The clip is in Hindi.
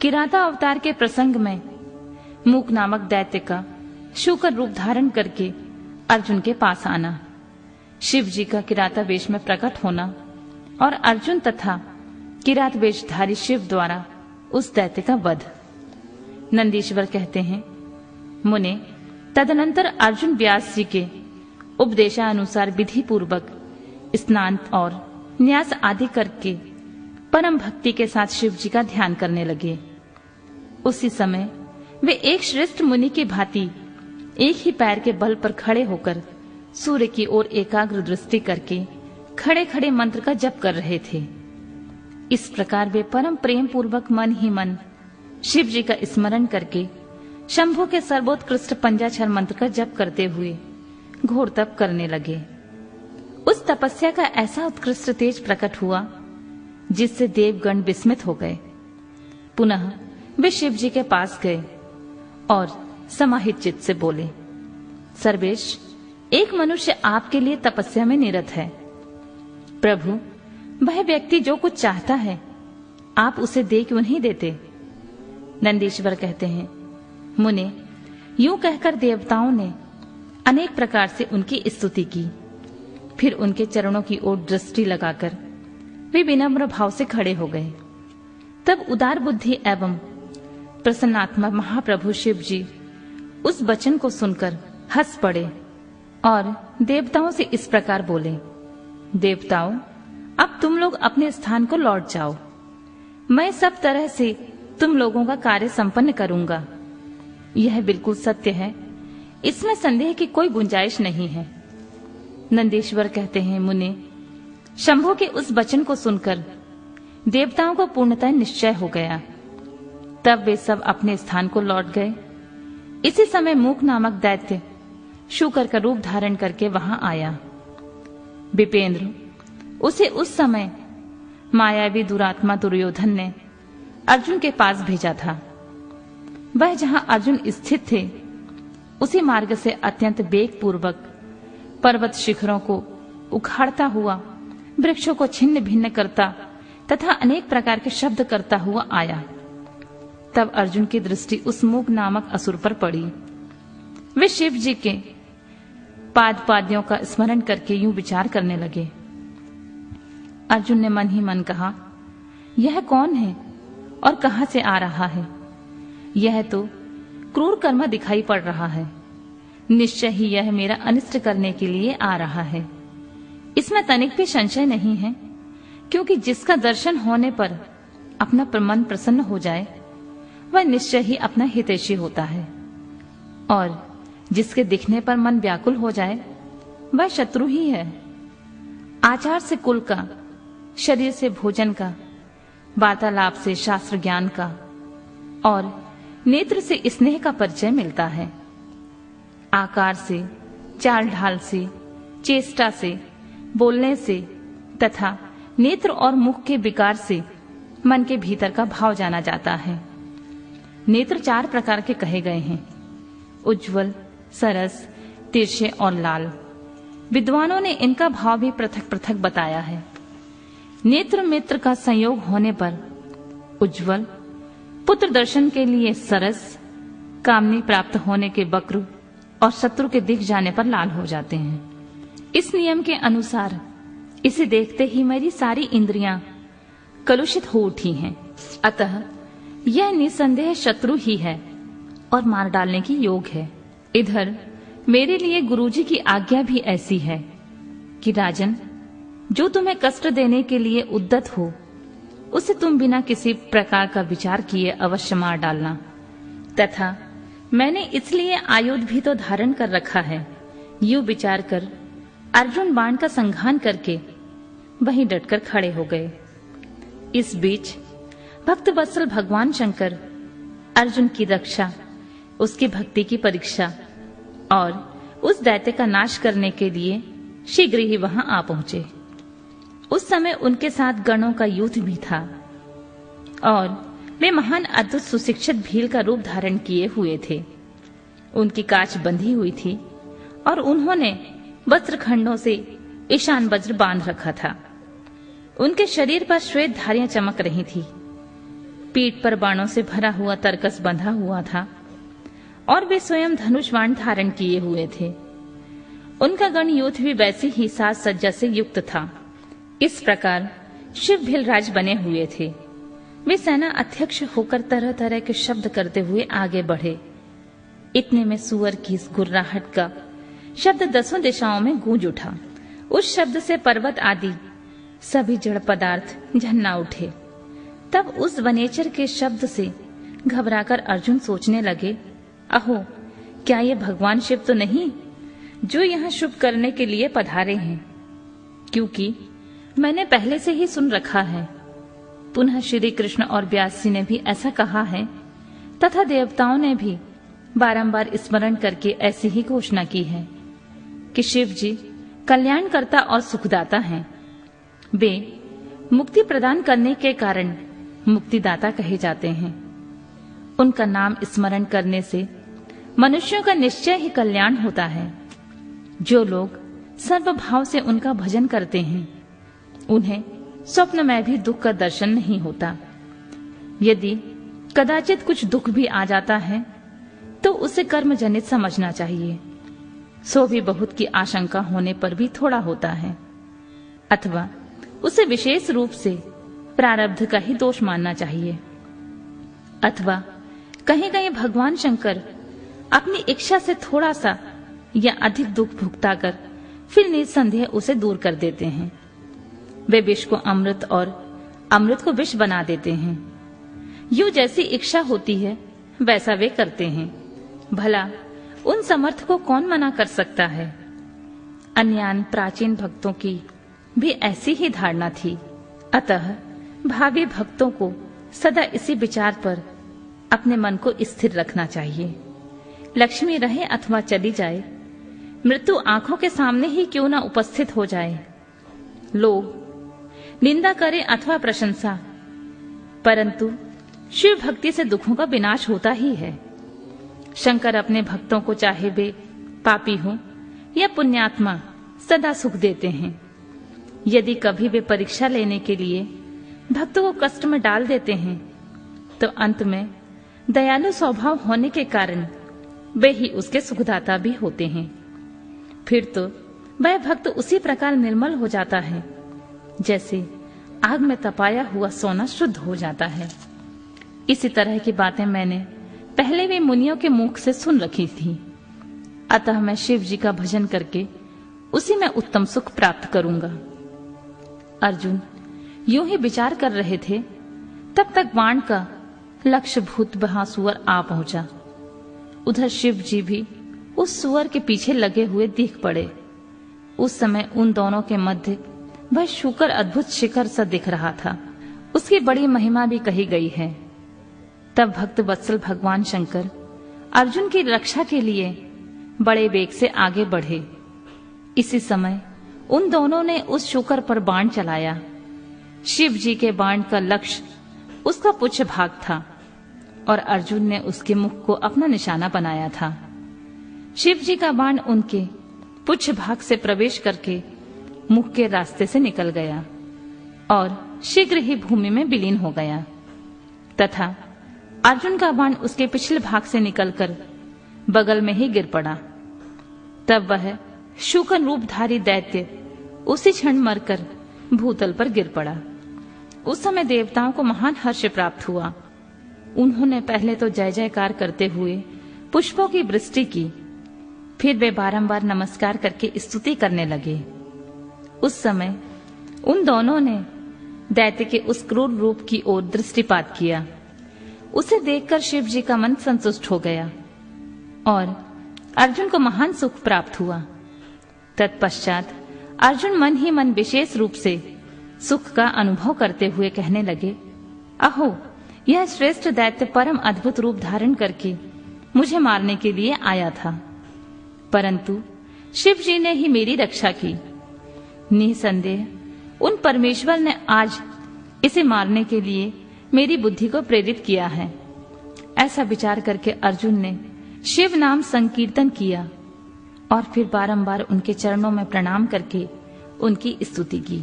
किराता अवतार के प्रसंग में मूक नामक दैत्य का शूकर रूप धारण करके अर्जुन के पास आना, शिव जी का किराता वेश में प्रकट होना और अर्जुन तथा किरात वेशधारी शिव द्वारा उस दैत्य का वध। नंदीश्वर कहते हैं, मुने, तदनंतर अर्जुन व्यास जी के उपदेशानुसार विधि पूर्वक स्नान और न्यास आदि करके परम भक्ति के साथ शिव जी का ध्यान करने लगे। उसी समय वे एक श्रेष्ठ मुनि की भांति एक ही पैर के बल पर खड़े होकर सूर्य की ओर एकाग्र दृष्टि करके खड़े खड़े मंत्र का जप कर रहे थे। इस प्रकार वे परम प्रेम पूर्वक मन ही मन शिव जी का स्मरण करके शंभु के सर्वोत्कृष्ट पंचाक्षर मंत्र का जप करते हुए घोर तप करने लगे। उस तपस्या का ऐसा उत्कृष्ट तेज प्रकट हुआ जिससे देवगण विस्मित हो गए। पुनः वे शिव जी के पास गए और समाहित चित्त से बोले, सर्वेश, एक मनुष्य आपके लिए तपस्या में निरत है। प्रभु, वह व्यक्ति जो कुछ चाहता है आप उसे दे क्यों नहीं देते? नंदीश्वर कहते हैं, मुने, यूं कहकर देवताओं ने अनेक प्रकार से उनकी स्तुति की। फिर उनके चरणों की ओर दृष्टि लगाकर वे विनम्र भाव से खड़े हो गए। तब उदार बुद्धि एवं प्रसन्नात्मा महाप्रभु शिव जी उस वचन को सुनकर हंस पड़े और देवताओं से इस प्रकार बोले, देवताओं, अब तुम लोग अपने स्थान को लौट जाओ। मैं सब तरह से तुम लोगों का कार्य संपन्न करूंगा। यह बिल्कुल सत्य है, इसमें संदेह की कोई गुंजाइश नहीं है। नंदीश्वर कहते हैं, मुने, शंभु के उस वचन को सुनकर देवताओं को पूर्णतः निश्चय हो गया। तब वे सब अपने स्थान को लौट गए। इसी समय मूक नामक दैत्य शूकर का रूप धारण करके वहां आया। विपेंद्र, उसे उस समय मायावी दुरात्मा दुर्योधन ने अर्जुन के पास भेजा था। वह जहां अर्जुन स्थित थे उसी मार्ग से अत्यंत वेग पूर्वक पर्वत शिखरों को उखाड़ता हुआ, वृक्षों को छिन्न भिन्न करता तथा अनेक प्रकार के शब्द करता हुआ आया। तब अर्जुन की दृष्टि उस मूक नामक असुर पर पड़ी। वे शिव जी के पाद्यों का स्मरण करके यूं विचार करने लगे। अर्जुन ने मन ही मन कहा, यह कौन है और कहां से आ रहा है? यह तो क्रूर कर्म दिखाई पड़ रहा है। निश्चय ही यह मेरा अनिष्ट करने के लिए आ रहा है। इसमें तनिक भी संशय नहीं है, क्योंकि जिसका दर्शन होने पर अपना मन प्रसन्न हो जाए वह निश्चय ही अपना हितैषी होता है, और जिसके दिखने पर मन व्याकुल हो जाए वह शत्रु ही है। आचार से कुल का, शरीर से भोजन का, वार्तालाप से शास्त्र ज्ञान का और नेत्र से स्नेह का परिचय मिलता है। आकार से, चाल ढाल से, चेष्टा से, बोलने से तथा नेत्र और मुख के विकार से मन के भीतर का भाव जाना जाता है। नेत्र 4 प्रकार के कहे गए हैं, उज्ज्वल, सरस, तिरछे और लाल। विद्वानों ने इनका भाव भी पृथक पृथक बताया है। नेत्र मित्र का संयोग होने पर उज्ज्वल, पुत्र दर्शन के लिए सरस, कामनी प्राप्त होने के वक्र और शत्रु के दिख जाने पर लाल हो जाते हैं। इस नियम के अनुसार इसे देखते ही मेरी सारी इंद्रियां कलुषित हो उठी हैं। अतः यह निसंदेह शत्रु ही है और मार डालने की योग है। इधर मेरे लिए गुरुजी की आज्ञा भी ऐसी है कि राजन, जो तुम्हें कष्ट देने के लिए उद्यत हो उसे तुम बिना किसी प्रकार का विचार किए अवश्य मार डालना। तथा मैंने इसलिए आयुध भी तो धारण कर रखा है। यूं विचार कर अर्जुन बाण का संघान करके वहीं डटकर खड़े हो गए। इस बीच भक्त वत्सल भगवान शंकर अर्जुन की रक्षा, उसकी भक्ति की परीक्षा और उस दैत्य का नाश करने के लिए शीघ्र ही वहां आ पहुंचे। उस समय उनके साथ गणों का युद्ध भी था और वे महान अद्भुत सुशिक्षित भील का रूप धारण किए हुए थे। उनकी काछ बंधी हुई थी और उन्होंने वस्त्र खंडों से ईशान वज्र बांध रखा था। उनके शरीर पर श्वेत धारियां चमक रही थी पीठ पर बाणों से भरा हुआ तरकस बंधा हुआ था और वे स्वयं धनुष बाण धारण किए हुए थे। उनका गणयूथ भी वैसी ही साज सज्जा से युक्त था। इस प्रकार शिव भिलराज बने हुए थे। वे सेना अध्यक्ष होकर तरह तरह के शब्द करते हुए आगे बढ़े। इतने में सुअर की इस गुर्राहट का शब्द 10 दिशाओं में गूंज उठा। उस शब्द से पर्वत आदि सभी जड़ पदार्थ झन्ना उठे। तब उस वनेचर के शब्द से घबराकर अर्जुन सोचने लगे, अहो, क्या ये भगवान शिव तो नहीं जो यहाँ शुभ करने के लिए पधारे हैं? क्योंकि मैंने पहले से ही सुन रखा है। पुनः श्री कृष्ण और व्यास जी ने भी ऐसा कहा है तथा देवताओं ने भी बारंबार स्मरण करके ऐसी ही घोषणा की है कि शिव जी कल्याणकर्ता और सुखदाता हैं। वे मुक्ति प्रदान करने के कारण मुक्तिदाता कहे जाते हैं। उनका नाम स्मरण करने से मनुष्यों का निश्चय ही कल्याण होता है। जो लोग सर्वभाव से उनका भजन करते हैं उन्हें स्वप्न में भी दुख का दर्शन नहीं होता। यदि कदाचित कुछ दुख भी आ जाता है तो उसे कर्म जनित समझना चाहिए। सो भी बहुत की आशंका होने पर भी थोड़ा होता है, अथवा उसे विशेष रूप से प्रारब्ध का ही दोष मानना चाहिए, अथवा कहीं कहीं भगवान शंकर अपनी इच्छा से थोड़ा सा या अधिक दुख भुगता कर फिर निसंदेह उसे दूर कर देते हैं। वे विष को अमृत और अमृत को विष बना देते हैं। यूं जैसी इच्छा होती है वैसा वे करते हैं। भला उन समर्थ को कौन मना कर सकता है? अन्यान प्राचीन भक्तों की भी ऐसी ही धारणा थी। अतः भावी भक्तों को सदा इसी विचार पर अपने मन को स्थिर रखना चाहिए। लक्ष्मी रहे अथवा चली जाए, मृत्यु आंखों के सामने ही क्यों न उपस्थित हो जाए। लोग निंदा करें अथवा प्रशंसा, परंतु शिव भक्ति से दुखों का विनाश होता ही है। शंकर अपने भक्तों को चाहे वे पापी हो या पुण्यात्मा सदा सुख देते हैं। यदि कभी वे परीक्षा लेने के लिए भक्तों को कष्ट में डाल देते हैं तो अंत में दयालु स्वभाव होने के कारण वे ही उसके सुखदाता भी होते हैं। फिर तो वह भक्त उसी प्रकार निर्मल हो जाता है जैसे आग में तपाया हुआ सोना शुद्ध हो जाता है। इसी तरह की बातें मैंने पहले भी मुनियों के मुख से सुन रखी थी। अतः मैं शिव जी का भजन करके उसी में उत्तम सुख प्राप्त करूंगा। अर्जुन यूं ही विचार कर रहे थे, तब तक बाण का लक्ष्य भूत वहां सुअर आ पहुंचा। उधर शिव जी भी उस सुअर के पीछे लगे हुए दिख पड़े। उस समय उन दोनों के मध्य वह शूकर अद्भुत शिखर सा दिख रहा था। उसकी बड़ी महिमा भी कही गई है। तब भक्त वत्सल भगवान शंकर अर्जुन की रक्षा के लिए बड़े वेग से आगे बढ़े। इसी समय उन दोनों ने उस शूकर पर बाण चलाया। शिव जी के बाण का लक्ष्य उसका पुच्छ भाग था और अर्जुन ने उसके मुख को अपना निशाना बनाया था। शिव जी का बाण उनके पुच्छ भाग से प्रवेश करके मुख के रास्ते से निकल गया और शीघ्र ही भूमि में विलीन हो गया, तथा अर्जुन का बाण उसके पिछले भाग से निकलकर बगल में ही गिर पड़ा। तब वह शूकर रूपधारी दैत्य उसी क्षण मरकर भूतल पर गिर पड़ा। उस समय देवताओं को महान हर्ष प्राप्त हुआ। उन्होंने पहले तो जय जयकार करते हुए पुष्पों की वृष्टि की, फिर वे बारंबार नमस्कार करके स्तुति करने लगे। उस समय उन दोनों ने दैत्य के उस क्रूर रूप की ओर दृष्टिपात किया। उसे देखकर शिव जी का मन संतुष्ट हो गया और अर्जुन को महान सुख प्राप्त हुआ। तत्पश्चात अर्जुन मन ही मन विशेष रूप से सुख का अनुभव करते हुए कहने लगे, अहो, यह श्रेष्ठ दैत्य परम अद्भुत रूप धारण करके मुझे मारने के लिए आया था, परंतु शिव जी ने ही मेरी रक्षा की। निसंदेह उन परमेश्वर ने आज इसे मारने के लिए मेरी बुद्धि को प्रेरित किया है। ऐसा विचार करके अर्जुन ने शिव नाम संकीर्तन किया और फिर बारंबार उनके चरणों में प्रणाम करके उनकी स्तुति की।